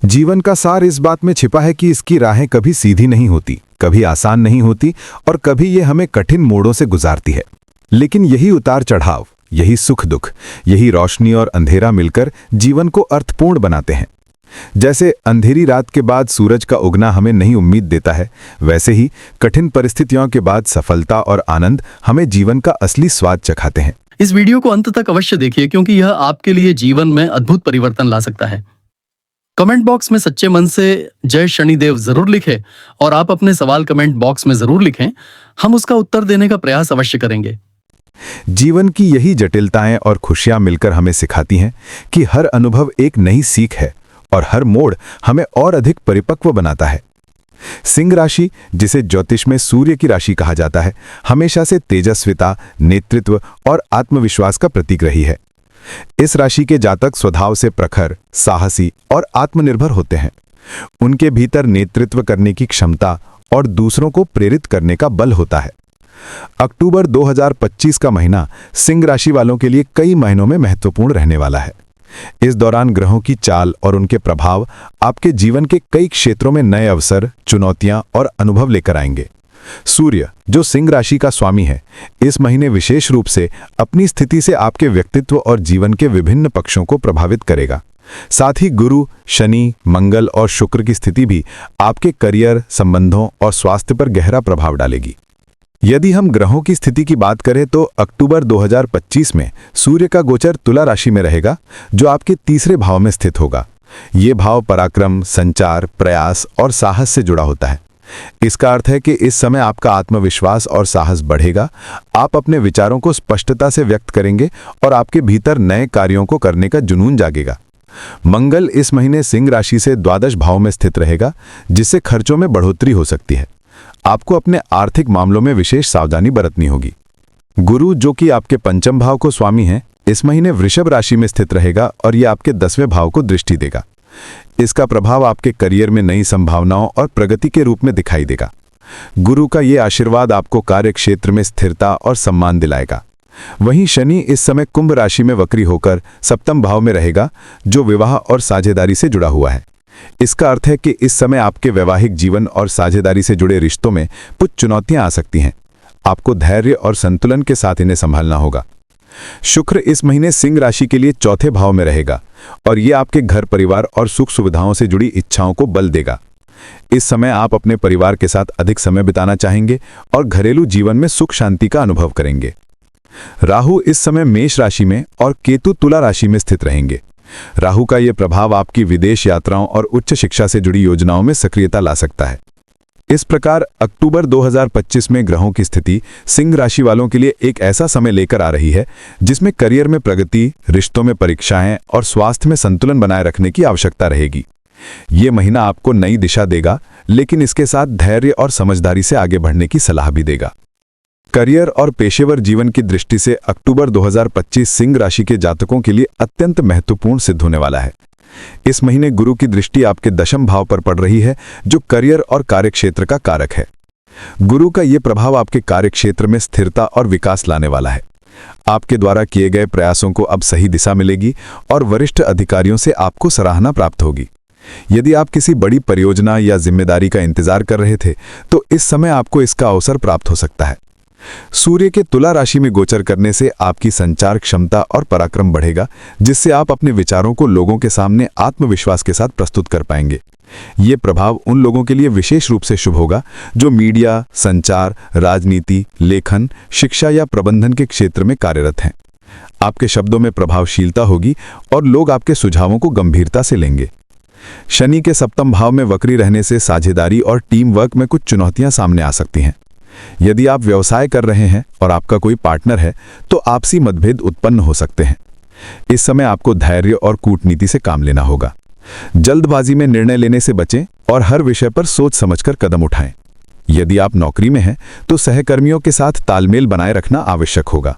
जीवन का सार इस बात में छिपा है कि इसकी राहें कभी सीधी नहीं होती, कभी आसान नहीं होती और कभी ये हमें कठिन मोड़ों से गुजारती है। लेकिन यही उतार चढ़ाव, यही सुख दुख, यही रोशनी और अंधेरा मिलकर जीवन को अर्थपूर्ण बनाते हैं। जैसे अंधेरी रात के बाद सूरज का उगना हमें नई उम्मीद देता है, वैसे ही कठिन परिस्थितियों के बाद सफलता और आनंद हमें जीवन का असली स्वाद चखाते हैं। इस वीडियो को अंत तक अवश्य देखिए, क्योंकि यह आपके लिए जीवन में अद्भुत परिवर्तन ला सकता है। कमेंट बॉक्स में सच्चे मन से जय शनिदेव जरूर लिखें और आप अपने सवाल कमेंट बॉक्स में जरूर लिखें। हम उसका उत्तर देने का प्रयास अवश्य करेंगे। जीवन की यही जटिलताएं और खुशियां मिलकर हमें सिखाती हैं कि हर अनुभव एक नई सीख है और हर मोड़ हमें और अधिक परिपक्व बनाता है। सिंह राशि, जिसे ज्योतिष में सूर्य की राशि कहा जाता है, हमेशा से तेजस्विता, नेतृत्व और आत्मविश्वास का प्रतीक रही है। इस राशि के जातक स्वभाव से प्रखर, साहसी और आत्मनिर्भर होते हैं। उनके भीतर नेतृत्व करने की क्षमता और दूसरों को प्रेरित करने का बल होता है। अक्टूबर 2025 का महीना सिंह राशि वालों के लिए कई महीनों में महत्वपूर्ण रहने वाला है। इस दौरान ग्रहों की चाल और उनके प्रभाव आपके जीवन के कई क्षेत्रों में नए अवसर, चुनौतियां और अनुभव लेकर आएंगे। सूर्य, जो सिंह राशि का स्वामी है, इस महीने विशेष रूप से अपनी स्थिति से आपके व्यक्तित्व और जीवन के विभिन्न पक्षों को प्रभावित करेगा। साथ ही गुरु, शनि, मंगल और शुक्र की स्थिति भी आपके करियर, संबंधों और स्वास्थ्य पर गहरा प्रभाव डालेगी। यदि हम ग्रहों की स्थिति की बात करें तो अक्टूबर 2025 में सूर्य का गोचर तुला राशि में रहेगा, जो आपके तीसरे भाव में स्थित होगा। ये भाव पराक्रम, संचार, प्रयास और साहस से जुड़ा होता है। इसका अर्थ है कि इस समय आपका आत्मविश्वास और साहस बढ़ेगा। आप अपने विचारों को स्पष्टता से व्यक्त करेंगे और आपके भीतर नए कार्यों को करने का जुनून जागेगा। मंगल इस महीने सिंह राशि से द्वादश भाव में स्थित रहेगा, जिससे खर्चों में बढ़ोतरी हो सकती है। आपको अपने आर्थिक मामलों में विशेष सावधानी बरतनी होगी। गुरु, जो कि आपके पंचम भाव को स्वामी है, इस महीने वृषभ राशि में स्थित रहेगा और यह आपके 10वें भाव को दृष्टि देगा। इसका प्रभाव आपके करियर में नई संभावनाओं और प्रगति के रूप में दिखाई देगा। गुरु का ये आशीर्वाद आपको कार्य क्षेत्र में स्थिरता और सम्मान दिलाएगा। वहीं शनि इस समय कुंभ राशि में वक्री होकर सप्तम भाव में रहेगा, जो विवाह और साझेदारी से जुड़ा हुआ है। इसका अर्थ है कि इस समय आपके वैवाहिक जीवन और साझेदारी से जुड़े रिश्तों में कुछ चुनौतियां आ सकती हैं। आपको धैर्य और संतुलन के साथ इन्हें संभालना होगा। शुक्र इस महीने सिंह राशि के लिए चौथे भाव में रहेगा और यह आपके घर परिवार और सुख सुविधाओं से जुड़ी इच्छाओं को बल देगा। इस समय आप अपने परिवार के साथ अधिक समय बिताना चाहेंगे और घरेलू जीवन में सुख शांति का अनुभव करेंगे। राहु इस समय मेष राशि में और केतु तुला राशि में स्थित रहेंगे। राहु का यह प्रभाव आपकी विदेश यात्राओं और उच्च शिक्षा से जुड़ी योजनाओं में सक्रियता ला सकता है। इस प्रकार अक्टूबर 2025 में ग्रहों की स्थिति सिंह राशि वालों के लिए एक ऐसा समय लेकर आ रही है जिसमें करियर में प्रगति, रिश्तों में परीक्षाएं और स्वास्थ्य में संतुलन बनाए रखने की आवश्यकता रहेगी। ये महीना आपको नई दिशा देगा, लेकिन इसके साथ धैर्य और समझदारी से आगे बढ़ने की सलाह भी देगा। करियर और पेशेवर जीवन की दृष्टि से अक्टूबर 2025 सिंह राशि के जातकों के लिए अत्यंत महत्वपूर्ण सिद्ध होने वाला है। इस महीने गुरु की दृष्टि आपके दशम भाव पर पड़ रही है, जो करियर और कार्यक्षेत्र का कारक है। गुरु का यह प्रभाव आपके कार्यक्षेत्र में स्थिरता और विकास लाने वाला है। आपके द्वारा किए गए प्रयासों को अब सही दिशा मिलेगी और वरिष्ठ अधिकारियों से आपको सराहना प्राप्त होगी। यदि आप किसी बड़ी परियोजना या जिम्मेदारी का इंतजार कर रहे थे, तो इस समय आपको इसका अवसर प्राप्त हो सकता है। सूर्य के तुला राशि में गोचर करने से आपकी संचार क्षमता और पराक्रम बढ़ेगा, जिससे आप अपने विचारों को लोगों के सामने आत्मविश्वास के साथ प्रस्तुत कर पाएंगे। ये प्रभाव उन लोगों के लिए विशेष रूप से शुभ होगा जो मीडिया, संचार, राजनीति, लेखन, शिक्षा या प्रबंधन के क्षेत्र में कार्यरत हैं। आपके शब्दों में प्रभावशीलता होगी और लोग आपके सुझावों को गंभीरता से लेंगे। शनि के सप्तम भाव में वक्री रहने से साझेदारी और टीम वर्क में कुछ चुनौतियां सामने आ सकती हैं। यदि आप व्यवसाय कर रहे हैं और आपका कोई पार्टनर है, तो आपसी मतभेद उत्पन्न हो सकते हैं। इस समय आपको धैर्य और कूटनीति से काम लेना होगा। जल्दबाजी में निर्णय लेने से बचें और हर विषय पर सोच समझकर कदम उठाएं। यदि आप नौकरी में हैं, तो सहकर्मियों के साथ तालमेल बनाए रखना आवश्यक होगा।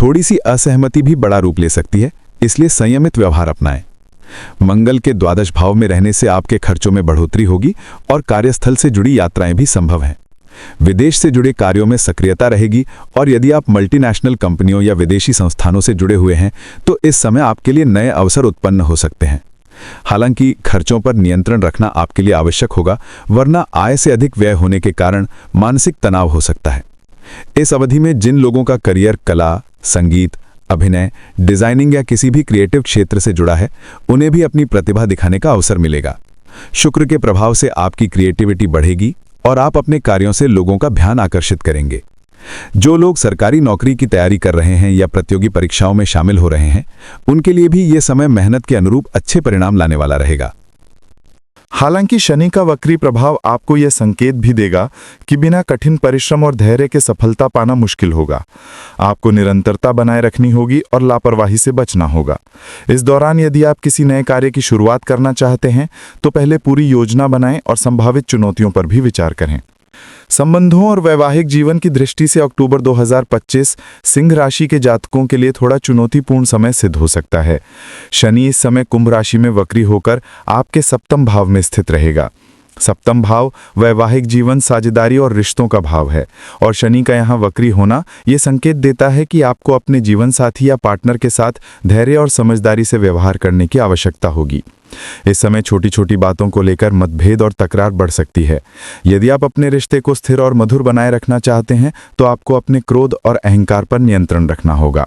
थोड़ी सी असहमति भी बड़ा रूप ले सकती है, इसलिए संयमित व्यवहार अपनाएं। मंगल के द्वादश भाव में रहने से आपके खर्चों में बढ़ोतरी होगी और कार्यस्थल से जुड़ी यात्राएं भी संभव हैं। विदेश से जुड़े कार्यों में सक्रियता रहेगी और यदि आप मल्टीनेशनल कंपनियों या विदेशी संस्थानों से जुड़े हुए हैं, तो इस समय आपके लिए नए अवसर उत्पन्न हो सकते हैं। हालांकि खर्चों पर नियंत्रण रखना आपके लिए आवश्यक होगा, वरना आय से अधिक व्यय होने के कारण मानसिक तनाव हो सकता है। इस अवधि में जिन लोगों का करियर कला, संगीत, अभिनय, डिजाइनिंग या किसी भी क्रिएटिव क्षेत्र से जुड़ा है, उन्हें भी अपनी प्रतिभा दिखाने का अवसर मिलेगा। शुक्र के प्रभाव से आपकी क्रिएटिविटी बढ़ेगी और आप अपने कार्यों से लोगों का ध्यान आकर्षित करेंगे। जो लोग सरकारी नौकरी की तैयारी कर रहे हैं या प्रतियोगी परीक्षाओं में शामिल हो रहे हैं, उनके लिए भी ये समय मेहनत के अनुरूप अच्छे परिणाम लाने वाला रहेगा। हालांकि शनि का वक्री प्रभाव आपको यह संकेत भी देगा कि बिना कठिन परिश्रम और धैर्य के सफलता पाना मुश्किल होगा। आपको निरंतरता बनाए रखनी होगी और लापरवाही से बचना होगा। इस दौरान यदि आप किसी नए कार्य की शुरुआत करना चाहते हैं तो पहले पूरी योजना बनाएं और संभावित चुनौतियों पर भी विचार करें। संबंधों और वैवाहिक जीवन की दृष्टि से अक्टूबर 2025 सिंह राशि के जातकों के लिए थोड़ा चुनौतीपूर्ण समय सिद्ध हो सकता है। शनि इस समय कुंभ राशि में वक्री होकर आपके सप्तम भाव में स्थित रहेगा। सप्तम भाव वैवाहिक जीवन, साझेदारी और रिश्तों का भाव है और शनि का यहाँ वक्री होना ये संकेत देता है कि आपको अपने जीवन साथी या पार्टनर के साथ धैर्य और समझदारी से व्यवहार करने की आवश्यकता होगी। इस समय छोटी छोटी बातों को लेकर मतभेद और तकरार बढ़ सकती है। यदि आप अपने रिश्ते को स्थिर और मधुर बनाए रखना चाहते हैं तो आपको अपने क्रोध और अहंकार पर नियंत्रण रखना होगा।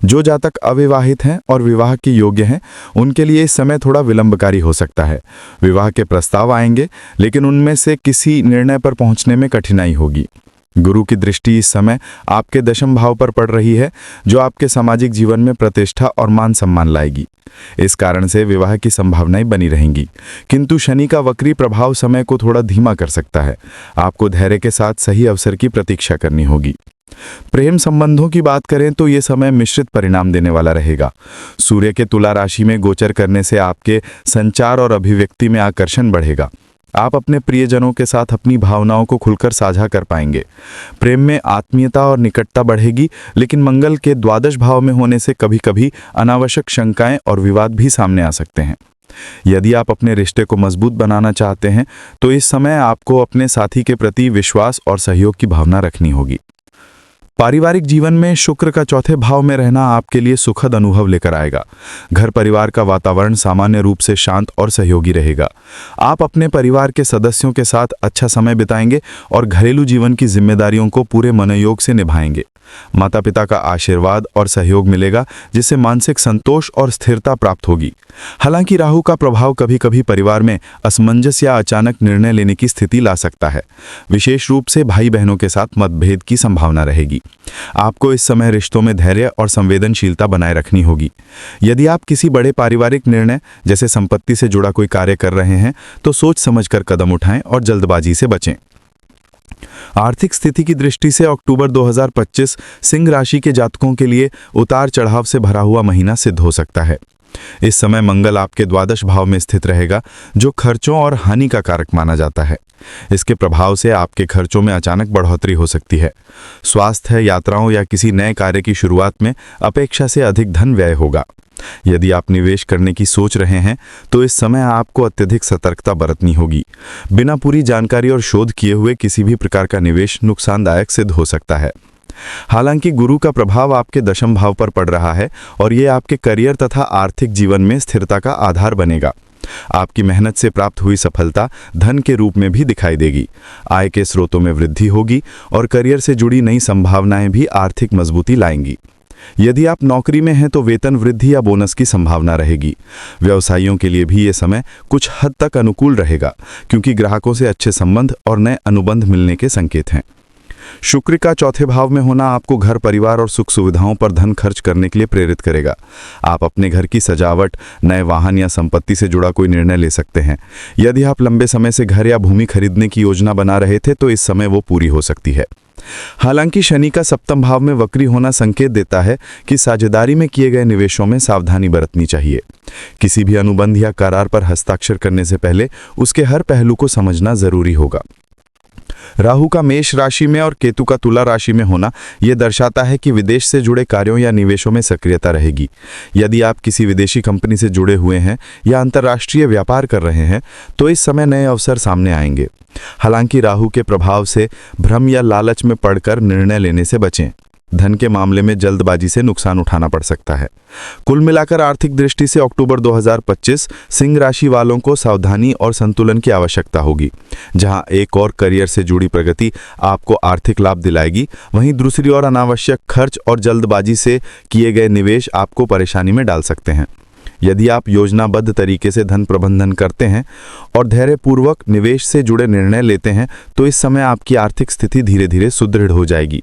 जो जातक अविवाहित हैं और विवाह के योग्य हैं, उनके लिए इस समय थोड़ा विलंबकारी हो सकता है। विवाह के प्रस्ताव आएंगे, लेकिन उनमें से किसी निर्णय पर पहुंचने में कठिनाई होगी। गुरु की दृष्टि इस समय आपके दशम भाव पर पड़ रही है, जो आपके सामाजिक जीवन में प्रतिष्ठा और मान सम्मान लाएगी। इस कारण से विवाह की संभावनाएं बनी रहेंगी, किंतु शनि का वक्री प्रभाव समय को थोड़ा धीमा कर सकता है। आपको धैर्य के साथ सही अवसर की प्रतीक्षा करनी होगी। प्रेम संबंधों की बात करें तो ये समय मिश्रित परिणाम देने वाला रहेगा। सूर्य के तुला राशि में गोचर करने से आपके संचार और अभिव्यक्ति में आकर्षण बढ़ेगा। आप अपने प्रियजनों के साथ अपनी भावनाओं को खुलकर साझा कर पाएंगे। प्रेम में आत्मीयता और निकटता बढ़ेगी, लेकिन मंगल के द्वादश भाव में होने से कभी कभी अनावश्यक शंकाएं और विवाद भी सामने आ सकते हैं। यदि आप अपने रिश्ते को मजबूत बनाना चाहते हैं तो इस समय आपको अपने साथी के प्रति विश्वास और सहयोग की भावना रखनी होगी। पारिवारिक जीवन में शुक्र का चौथे भाव में रहना आपके लिए सुखद अनुभव लेकर आएगा। घर परिवार का वातावरण सामान्य रूप से शांत और सहयोगी रहेगा। आप अपने परिवार के सदस्यों के साथ अच्छा समय बिताएंगे और घरेलू जीवन की जिम्मेदारियों को पूरे मनोयोग से निभाएंगे। माता पिता का आशीर्वाद और सहयोग मिलेगा, जिससे मानसिक संतोष और स्थिरता प्राप्त होगी। हालांकि राहु का प्रभाव कभी कभी परिवार में असमंजस या अचानक निर्णय लेने की स्थिति ला सकता है। विशेष रूप से भाई बहनों के साथ मतभेद की संभावना रहेगी। आपको इस समय रिश्तों में धैर्य और संवेदनशीलता बनाए रखनी होगी। यदि आप किसी बड़े पारिवारिक निर्णय जैसे संपत्ति से जुड़ा कोई कार्य कर रहे हैं तो सोच समझकर कदम उठाएं और जल्दबाजी से बचें। आर्थिक स्थिति की दृष्टि से अक्टूबर 2025 सिंह राशि के जातकों के लिए उतार चढ़ाव से भरा हुआ महीना सिद्ध हो सकता है। इस समय मंगल आपके द्वादश भाव में स्थित रहेगा, जो खर्चों और हानि का कारक माना जाता है। इसके प्रभाव से आपके खर्चों में अचानक बढ़ोतरी हो सकती है। स्वास्थ्य, यात्राओं या किसी नए कार्य की शुरुआत में अपेक्षा से अधिक धन व्यय होगा। यदि आप निवेश करने की सोच रहे हैं तो इस समय आपको अत्यधिक सतर्कता बरतनी होगी। बिना पूरी जानकारी और शोध किए हुए किसी भी प्रकार का निवेश नुकसानदायक सिद्ध हो सकता है। हालांकि गुरु का प्रभाव आपके दशम भाव पर पड़ रहा है और ये आपके करियर तथा आर्थिक जीवन में स्थिरता का आधार बनेगा। आपकी मेहनत से प्राप्त हुई सफलता धन के रूप में भी दिखाई देगी। आय के स्रोतों में वृद्धि होगी और करियर से जुड़ी नई संभावनाएं भी आर्थिक मजबूती लाएंगी। यदि आप नौकरी में हैं तो वेतन वृद्धि या बोनस की संभावना रहेगी। व्यवसायियों के लिए भी ये समय कुछ हद तक अनुकूल रहेगा, क्योंकि ग्राहकों से अच्छे संबंध और नए अनुबंध मिलने के संकेत हैं। शुक्र का चौथे भाव में होना आपको घर परिवार और सुख सुविधाओं पर धन खर्च करने के लिए प्रेरित करेगा। आप अपने घर की सजावट, नए वाहन या संपत्ति से जुड़ा कोई निर्णय ले सकते हैं। यदि आप लंबे समय से घर या भूमि खरीदने की योजना बना रहे थे तो इस समय वो पूरी हो सकती है। हालांकि शनि का सप्तम भाव में वक्री होना संकेत देता है कि साझेदारी में किए गए निवेशों में सावधानी बरतनी चाहिए। किसी भी अनुबंध या करार पर हस्ताक्षर करने से पहले उसके हर पहलू को समझना जरूरी होगा। राहु का मेष राशि में और केतु का तुला राशि में होना यह दर्शाता है कि विदेश से जुड़े कार्यों या निवेशों में सक्रियता रहेगी। यदि आप किसी विदेशी कंपनी से जुड़े हुए हैं या अंतर्राष्ट्रीय व्यापार कर रहे हैं तो इस समय नए अवसर सामने आएंगे। हालांकि राहु के प्रभाव से भ्रम या लालच में पड़कर निर्णय लेने से बचें। धन के मामले में जल्दबाजी से नुकसान उठाना पड़ सकता है। कुल मिलाकर आर्थिक दृष्टि से अक्टूबर 2025 सिंह राशि वालों को सावधानी और संतुलन की आवश्यकता होगी। जहां एक और करियर से जुड़ी प्रगति आपको आर्थिक लाभ दिलाएगी, वहीं दूसरी ओर अनावश्यक खर्च और जल्दबाजी से किए गए निवेश आपको परेशानी में डाल सकते हैं। यदि आप योजनाबद्ध तरीके से धन प्रबंधन करते हैं और धैर्यपूर्वक निवेश से जुड़े निर्णय लेते हैं तो इस समय आपकी आर्थिक स्थिति धीरे धीरे सुदृढ़ हो जाएगी।